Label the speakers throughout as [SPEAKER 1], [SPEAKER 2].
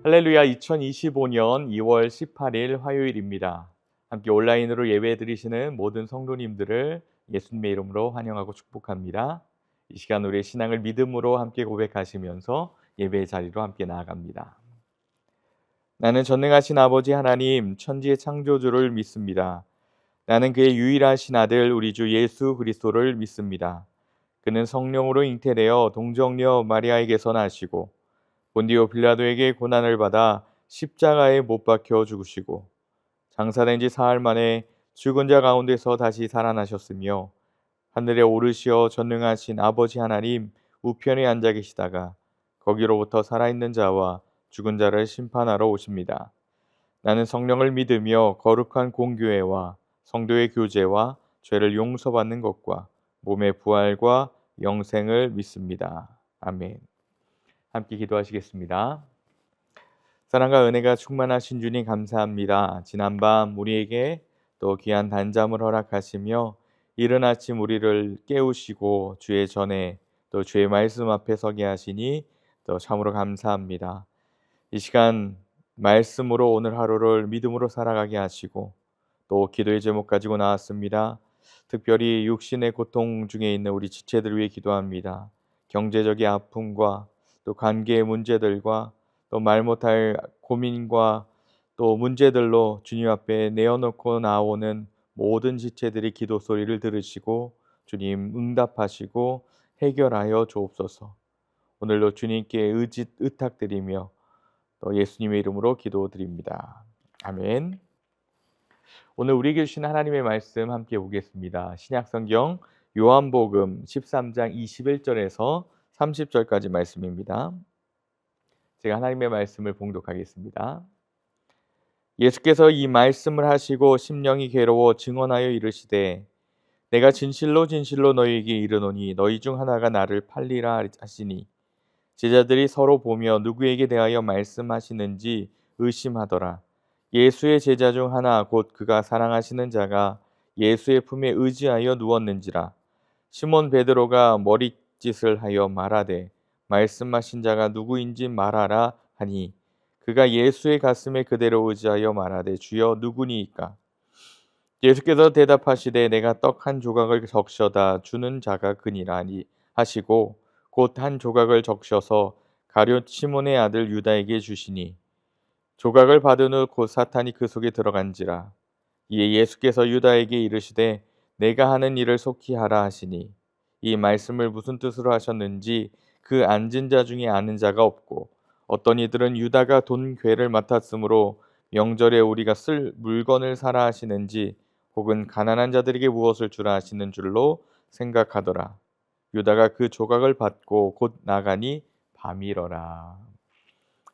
[SPEAKER 1] 할렐루야. 2025년 2월 18일 화요일입니다. 함께 온라인으로 예배 드리시는 모든 성도님들을 예수님의 이름으로 환영하고 축복합니다. 이 시간 우리의 신앙을 믿음으로 함께 고백하시면서 예배의 자리로 함께 나아갑니다. 나는 전능하신 아버지 하나님 천지의 창조주를 믿습니다. 나는 그의 유일하신 아들 우리 주 예수 그리스도를 믿습니다. 그는 성령으로 잉태되어 동정녀 마리아에게서 나시고 본디오 빌라도에게 고난을 받아 십자가에 못 박혀 죽으시고 장사된 지 사흘 만에 죽은 자 가운데서 다시 살아나셨으며 하늘에 오르시어 전능하신 아버지 하나님 우편에 앉아 계시다가 거기로부터 살아있는 자와 죽은 자를 심판하러 오십니다. 나는 성령을 믿으며 거룩한 공교회와 성도의 교제와 죄를 용서받는 것과 몸의 부활과 영생을 믿습니다. 아멘. 함께 기도하시겠습니다. 사랑과 은혜가 충만하신 주님 감사합니다. 지난밤 우리에게 또 귀한 단잠을 허락하시며 이른 아침 우리를 깨우시고 주의 전에 또 주의 말씀 앞에 서게 하시니 또 참으로 감사합니다. 이 시간 말씀으로 오늘 하루를 믿음으로 살아가게 하시고 또 기도의 제목 가지고 나왔습니다. 특별히 육신의 고통 중에 있는 우리 지체들 위해 기도합니다. 경제적인 아픔과 또 관계의 문제들과 또 말 못할 고민과 또 문제들로 주님 앞에 내어놓고 나오는 모든 지체들이 기도 소리를 들으시고 주님 응답하시고 해결하여 주옵소서. 오늘도 주님께 의탁드리며 또 예수님의 이름으로 기도드립니다. 아멘. 오늘 우리에게 주신 하나님의 말씀 함께 보겠습니다. 신약성경 요한복음 13장 21절에서 30절까지 말씀입니다. 제가 하나님의 말씀을 봉독하겠습니다. 예수께서 이 말씀을 하시고 심령이 괴로워 증언하여 이르시되 내가 진실로 진실로 너희에게 이르노니 너희 중 하나가 나를 팔리라 하시니 제자들이 서로 보며 누구에게 대하여 말씀하시는지 의심하더라. 예수의 제자 중 하나 곧 그가 사랑하시는 자가 예수의 품에 의지하여 누웠는지라. 시몬 베드로가 머릿짓을 하여 말하되 말씀하신 자가 누구인지 말하라 하니 그가 예수의 가슴에 그대로 의지하여 말하되 주여 누구니이까. 예수께서 대답하시되 내가 떡 한 조각을 적셔다 주는 자가 그니라 하시고 곧 한 조각을 적셔서 가룟 시몬의 아들 유다에게 주시니 조각을 받은 후 곧 사탄이 그 속에 들어간지라. 이에 예수께서 유다에게 이르시되 내가 하는 일을 속히 하라 하시니 이 말씀을 무슨 뜻으로 하셨는지 그 앉은 자 중에 아는 자가 없고 어떤 이들은 유다가 돈 괴를 맡았으므로 명절에 우리가 쓸 물건을 사라 하시는지 혹은 가난한 자들에게 무엇을 주라 하시는 줄로 생각하더라. 유다가 그 조각을 받고 곧 나가니 밤이러라.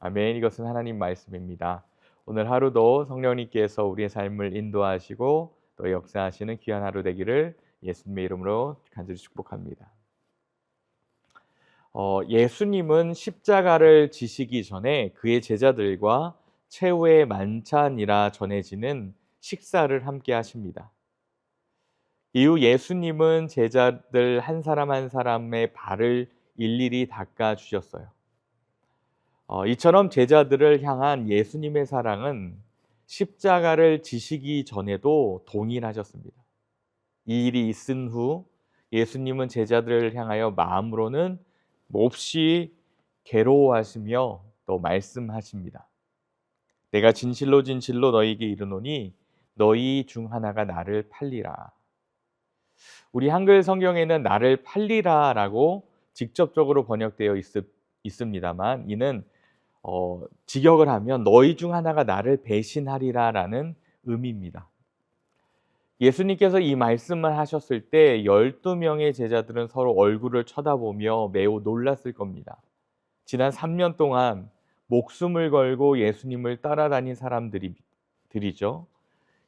[SPEAKER 1] 아멘. 이것은 하나님 말씀입니다. 오늘 하루도 성령님께서 우리의 삶을 인도하시고 또 역사하시는 귀한 하루 되기를 예수님의 이름으로 간절히 축복합니다. 예수님은 십자가를 지시기 전에 그의 제자들과 최후의 만찬이라 전해지는 식사를 함께 하십니다. 이후 예수님은 제자들 한 사람 한 사람의 발을 일일이 닦아 주셨어요. 이처럼 제자들을 향한 예수님의 사랑은 십자가를 지시기 전에도 동일하셨습니다. 이 일이 있은 후 예수님은 제자들을 향하여 마음으로는 몹시 괴로워하시며 또 말씀하십니다. 내가 진실로 진실로 너희에게 이르노니 너희 중 하나가 나를 팔리라. 우리 한글 성경에는 나를 팔리라라고 직접적으로 번역되어 있습니다만 이는 직역을 하면 너희 중 하나가 나를 배신하리라라는 의미입니다. 예수님께서 이 말씀을 하셨을 때 12명의 제자들은 서로 얼굴을 쳐다보며 매우 놀랐을 겁니다. 지난 3년 동안 목숨을 걸고 예수님을 따라다닌 사람들이죠.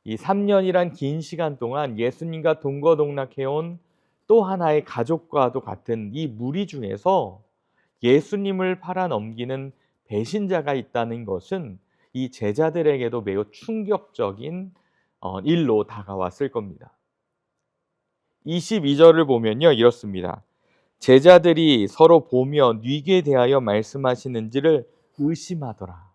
[SPEAKER 1] 이 3년이란 긴 시간 동안 예수님과 동거동락해온 또 하나의 가족과도 같은 이 무리 중에서 예수님을 팔아넘기는 배신자가 있다는 것은 이 제자들에게도 매우 충격적인 일로 다가왔을 겁니다. 22절을 보면요 이렇습니다. 제자들이 서로 보며 뉘게 대하여 말씀하시는지를 의심하더라.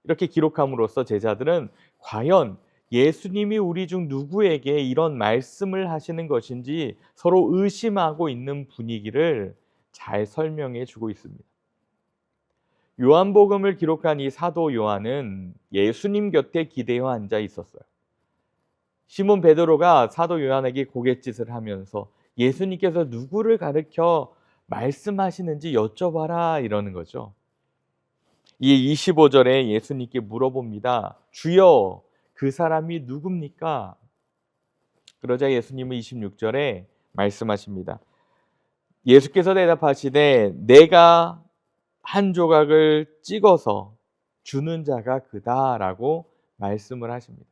[SPEAKER 1] 이렇게 기록함으로써 제자들은 과연 예수님이 우리 중 누구에게 이런 말씀을 하시는 것인지 서로 의심하고 있는 분위기를 잘 설명해 주고 있습니다. 요한복음을 기록한 이 사도 요한은 예수님 곁에 기대어 앉아 있었어요. 시몬 베드로가 사도 요한에게 고갯짓을 하면서 예수님께서 누구를 가르쳐 말씀하시는지 여쭤봐라 이러는 거죠. 이 25절에 예수님께 물어봅니다. 주여, 그 사람이 누굽니까? 그러자 예수님은 26절에 말씀하십니다. 예수께서 대답하시되 내가 한 조각을 찍어서 주는 자가 그다라고 말씀을 하십니다.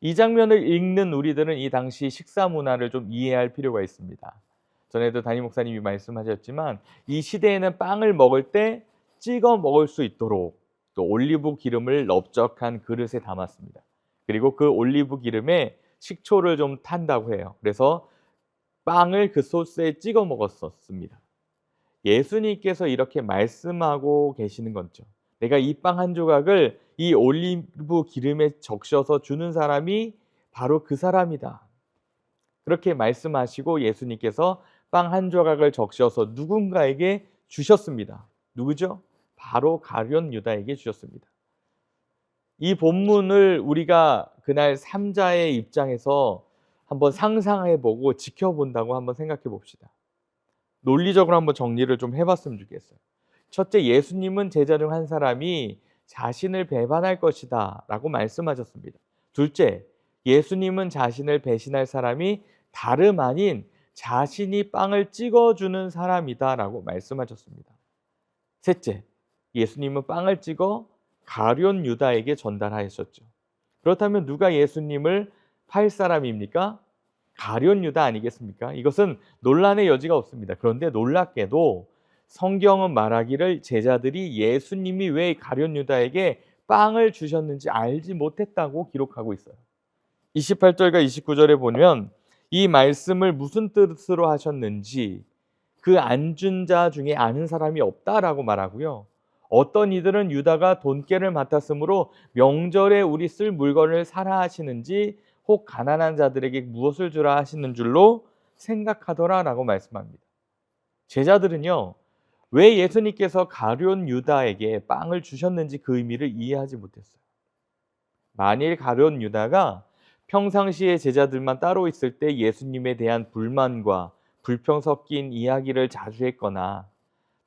[SPEAKER 1] 이 장면을 읽는 우리들은 이 당시 식사 문화를 좀 이해할 필요가 있습니다. 전에도 담임 목사님이 말씀하셨지만 이 시대에는 빵을 먹을 때 찍어 먹을 수 있도록 또 올리브 기름을 넓적한 그릇에 담았습니다. 그리고 그 올리브 기름에 식초를 좀 탄다고 해요. 그래서 빵을 그 소스에 찍어 먹었었습니다. 예수님께서 이렇게 말씀하고 계시는 거죠. 내가 이 빵 한 조각을 이 올리브 기름에 적셔서 주는 사람이 바로 그 사람이다. 그렇게 말씀하시고 예수님께서 빵 한 조각을 적셔서 누군가에게 주셨습니다. 누구죠? 바로 가룟 유다에게 주셨습니다. 이 본문을 우리가 그날 삼자의 입장에서 한번 상상해보고 지켜본다고 한번 생각해 봅시다. 논리적으로 한번 정리를 좀 해봤으면 좋겠어요. 첫째, 예수님은 제자 중 한 사람이 자신을 배반할 것이다 라고 말씀하셨습니다. 둘째, 예수님은 자신을 배신할 사람이 다름 아닌 자신이 빵을 찍어주는 사람이다 라고 말씀하셨습니다. 셋째, 예수님은 빵을 찍어 가룟 유다에게 전달하셨죠. 그렇다면 누가 예수님을 팔 사람입니까? 가룟 유다 아니겠습니까? 이것은 논란의 여지가 없습니다. 그런데 놀랍게도 성경은 말하기를 제자들이 예수님이 왜 가룟 유다에게 빵을 주셨는지 알지 못했다고 기록하고 있어요. 28절과 29절에 보면 이 말씀을 무슨 뜻으로 하셨는지 그 앉은 자 중에 아는 사람이 없다라고 말하고요. 어떤 이들은 유다가 돈깨를 맡았으므로 명절에 우리 쓸 물건을 사라 하시는지 혹 가난한 자들에게 무엇을 주라 하시는 줄로 생각하더라라고 말씀합니다. 제자들은요, 왜 예수님께서 가룟 유다에게 빵을 주셨는지 그 의미를 이해하지 못했어요. 만일 가룟 유다가 평상시에 제자들만 따로 있을 때 예수님에 대한 불만과 불평 섞인 이야기를 자주 했거나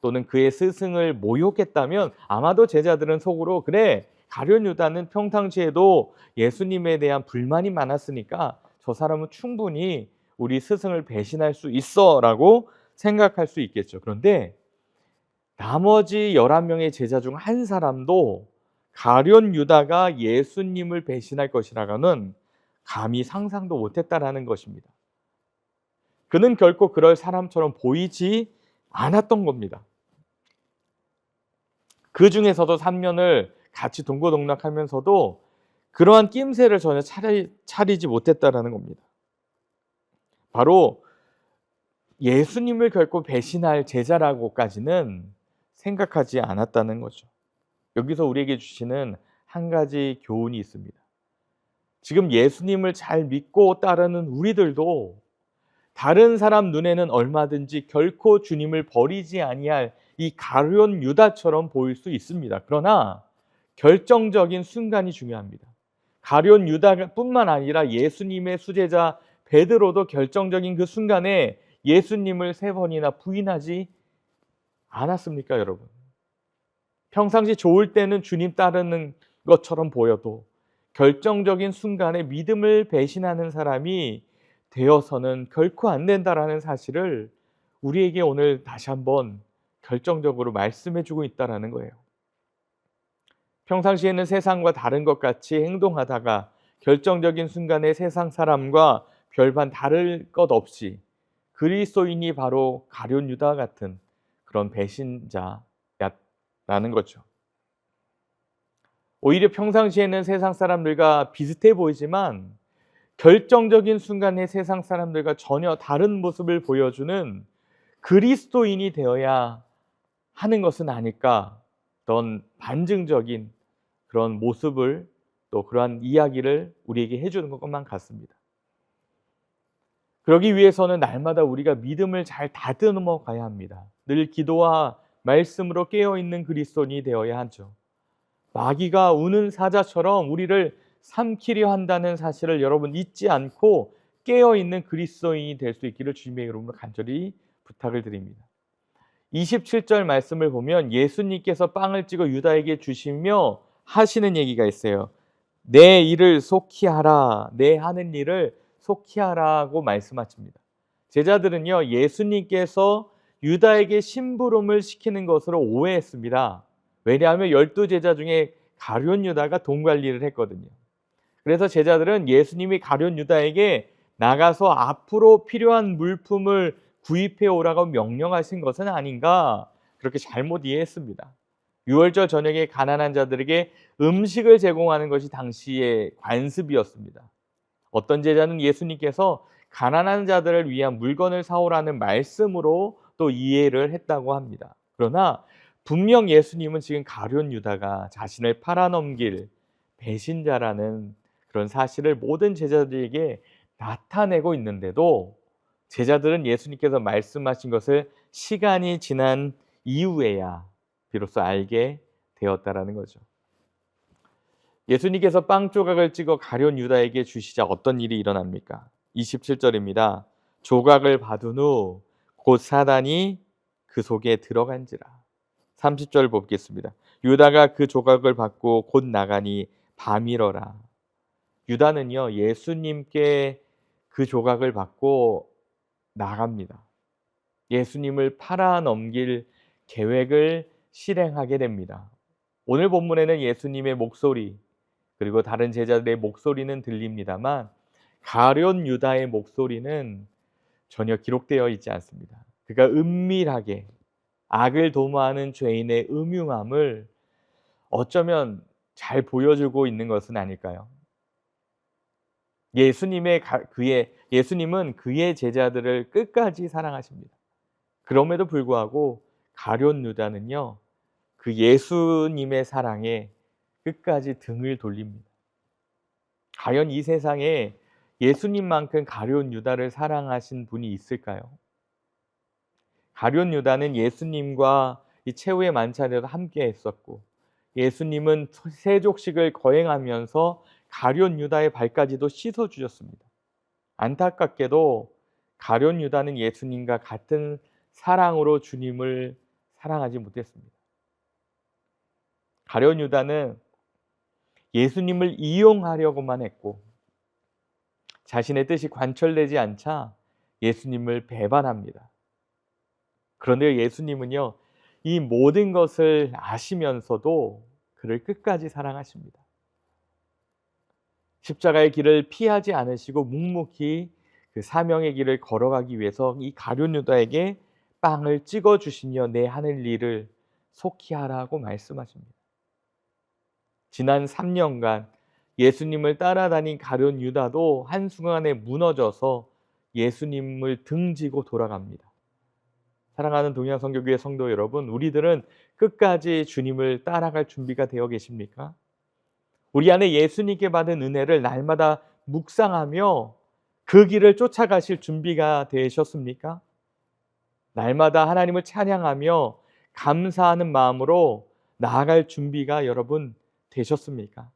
[SPEAKER 1] 또는 그의 스승을 모욕했다면 아마도 제자들은 속으로 그래, 가룟 유다는 평상시에도 예수님에 대한 불만이 많았으니까 저 사람은 충분히 우리 스승을 배신할 수 있어 라고 생각할 수 있겠죠. 그런데 나머지 11명의 제자 중 한 사람도 가룟 유다가 예수님을 배신할 것이라고는 감히 상상도 못했다라는 것입니다. 그는 결코 그럴 사람처럼 보이지 않았던 겁니다. 그 중에서도 3년을 같이 동고동락하면서도 그러한 낌새를 전혀 차리지 못했다라는 겁니다. 바로 예수님을 결코 배신할 제자라고까지는 생각하지 않았다는 거죠. 여기서 우리에게 주시는 한 가지 교훈이 있습니다. 지금 예수님을 잘 믿고 따르는 우리들도 다른 사람 눈에는 얼마든지 결코 주님을 버리지 아니할 이 가룟 유다처럼 보일 수 있습니다. 그러나 결정적인 순간이 중요합니다. 가룟 유다뿐만 아니라 예수님의 수제자 베드로도 결정적인 그 순간에 예수님을 3번이나 부인하지 않았습니까, 여러분? 평상시 좋을 때는 주님 따르는 것처럼 보여도 결정적인 순간에 믿음을 배신하는 사람이 되어서는 결코 안 된다라는 사실을 우리에게 오늘 다시 한번 결정적으로 말씀해 주고 있다는 거예요. 평상시에는 세상과 다른 것 같이 행동하다가 결정적인 순간에 세상 사람과 별반 다를 것 없이 그리스도인이 바로 가룟 유다 같은 그런 배신자라는 거죠. 오히려 평상시에는 세상 사람들과 비슷해 보이지만 결정적인 순간에 세상 사람들과 전혀 다른 모습을 보여주는 그리스도인이 되어야 하는 것은 아닐까 어떤 반증적인 그런 모습을 또 그러한 이야기를 우리에게 해주는 것만 같습니다. 그러기 위해서는 날마다 우리가 믿음을 잘 다듬어 가야 합니다. 늘 기도와 말씀으로 깨어있는 그리스도인이 되어야 하죠. 마귀가 우는 사자처럼 우리를 삼키려 한다는 사실을 여러분 잊지 않고 깨어있는 그리스도인이 될 수 있기를 주님의 이름으로 간절히 부탁을 드립니다. 27절 말씀을 보면 예수님께서 빵을 찍어 유다에게 주시며 하시는 얘기가 있어요. 내 일을 속히 하라. 내 하는 일을 속히 하라고 말씀하십니다. 제자들은요, 예수님께서 유다에게 심부름을 시키는 것으로 오해했습니다. 왜냐하면 12제자 중에 가룟 유다가 돈 관리를 했거든요. 그래서 제자들은 예수님이 가룟 유다에게 나가서 앞으로 필요한 물품을 구입해 오라고 명령하신 것은 아닌가, 그렇게 잘못 이해했습니다. 유월절 저녁에 가난한 자들에게 음식을 제공하는 것이 당시의 관습이었습니다. 어떤 제자는 예수님께서 가난한 자들을 위한 물건을 사오라는 말씀으로 또 이해를 했다고 합니다. 그러나 분명 예수님은 지금 가룟 유다가 자신을 팔아넘길 배신자라는 그런 사실을 모든 제자들에게 나타내고 있는데도 제자들은 예수님께서 말씀하신 것을 시간이 지난 이후에야 비로소 알게 되었다라는 거죠. 예수님께서 빵 조각을 찍어 가룟 유다에게 주시자 어떤 일이 일어납니까? 27절입니다. 조각을 받은 후 곧 사단이 그 속에 들어간지라. 30절 보겠습니다. 유다가 그 조각을 받고 곧 나가니 밤이러라. 유다는요, 예수님께 그 조각을 받고 나갑니다. 예수님을 팔아넘길 계획을 실행하게 됩니다. 오늘 본문에는 예수님의 목소리 그리고 다른 제자들의 목소리는 들립니다만 가룟 유다의 목소리는 전혀 기록되어 있지 않습니다. 그가 은밀하게 악을 도모하는 죄인의 음흉함을 어쩌면 잘 보여주고 있는 것은 아닐까요? 예수님은 그의 제자들을 끝까지 사랑하십니다. 그럼에도 불구하고 가룟 유다는요, 그 예수님의 사랑에 끝까지 등을 돌립니다. 과연 이 세상에 예수님만큼 가룟 유다를 사랑하신 분이 있을까요? 가룟 유다는 예수님과 이 최후의 만찬에도 함께 했었고, 예수님은 세족식을 거행하면서 가룟 유다의 발까지도 씻어 주셨습니다. 안타깝게도 가룟 유다는 예수님과 같은 사랑으로 주님을 사랑하지 못했습니다. 가룟 유다는 예수님을 이용하려고만 했고 자신의 뜻이 관철되지 않자 예수님을 배반합니다. 그런데 예수님은요, 이 모든 것을 아시면서도 그를 끝까지 사랑하십니다. 십자가의 길을 피하지 않으시고 묵묵히 그 사명의 길을 걸어가기 위해서 이 가룟 유다에게 빵을 찍어 주시며 내 하늘 일을 속히 하라고 말씀하십니다. 지난 3년간 예수님을 따라다닌 가룟 유다도 한순간에 무너져서 예수님을 등지고 돌아갑니다. 사랑하는 동양선교교회 성도 여러분, 우리들은 끝까지 주님을 따라갈 준비가 되어 계십니까? 우리 안에 예수님께 받은 은혜를 날마다 묵상하며 그 길을 쫓아가실 준비가 되셨습니까? 날마다 하나님을 찬양하며 감사하는 마음으로 나아갈 준비가 여러분 되셨습니까?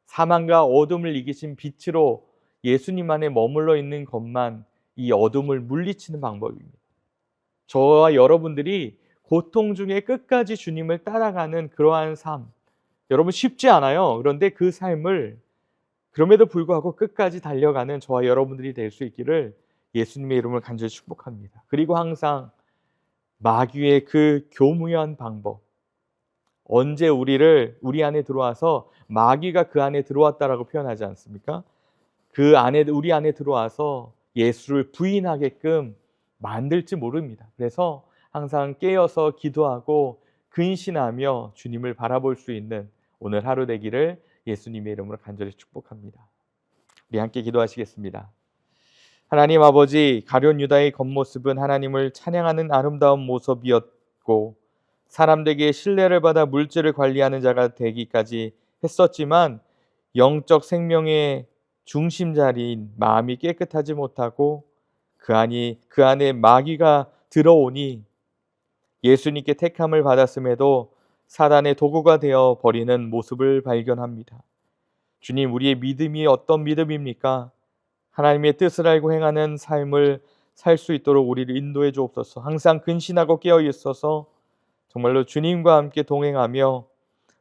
[SPEAKER 1] 사망과 어둠을 이기신 빛으로 예수님 안에 머물러 있는 것만 이 어둠을 물리치는 방법입니다. 저와 여러분들이 고통 중에 끝까지 주님을 따라가는 그러한 삶, 여러분 쉽지 않아요. 그런데 그 삶을 그럼에도 불구하고 끝까지 달려가는 저와 여러분들이 될 수 있기를 예수님의 이름을 간절히 축복합니다. 그리고 항상 마귀의 그 교묘한 방법, 언제 우리 안에 들어와서 마귀가 그 안에 들어왔다라고 표현하지 않습니까? 우리 안에 들어와서 예수를 부인하게끔 만들지 모릅니다. 그래서 항상 깨어서 기도하고 근신하며 주님을 바라볼 수 있는 오늘 하루 되기를 예수님의 이름으로 간절히 축복합니다. 우리 함께 기도하시겠습니다. 하나님 아버지, 가룟 유다의 겉모습은 하나님을 찬양하는 아름다운 모습이었고 사람들에게 신뢰를 받아 물질을 관리하는 자가 되기까지 했었지만 영적 생명의 중심 자리인 마음이 깨끗하지 못하고 그 안에 마귀가 들어오니 예수님께 택함을 받았음에도 사단의 도구가 되어 버리는 모습을 발견합니다. 주님, 우리의 믿음이 어떤 믿음입니까? 하나님의 뜻을 알고 행하는 삶을 살 수 있도록 우리를 인도해 주옵소서. 항상 근신하고 깨어 있어서 정말로 주님과 함께 동행하며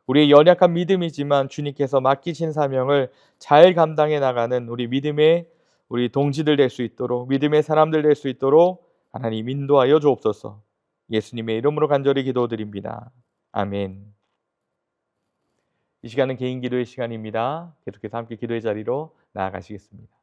[SPEAKER 1] 우리의 연약한 믿음이지만 주님께서 맡기신 사명을 잘 감당해 나가는 우리 동지들 될 수 있도록, 믿음의 사람들 될 수 있도록 하나님 인도하여 주옵소서. 예수님의 이름으로 간절히 기도드립니다. 아멘. 이 시간은 개인 기도의 시간입니다. 계속해서 함께 기도의 자리로 나아가시겠습니다.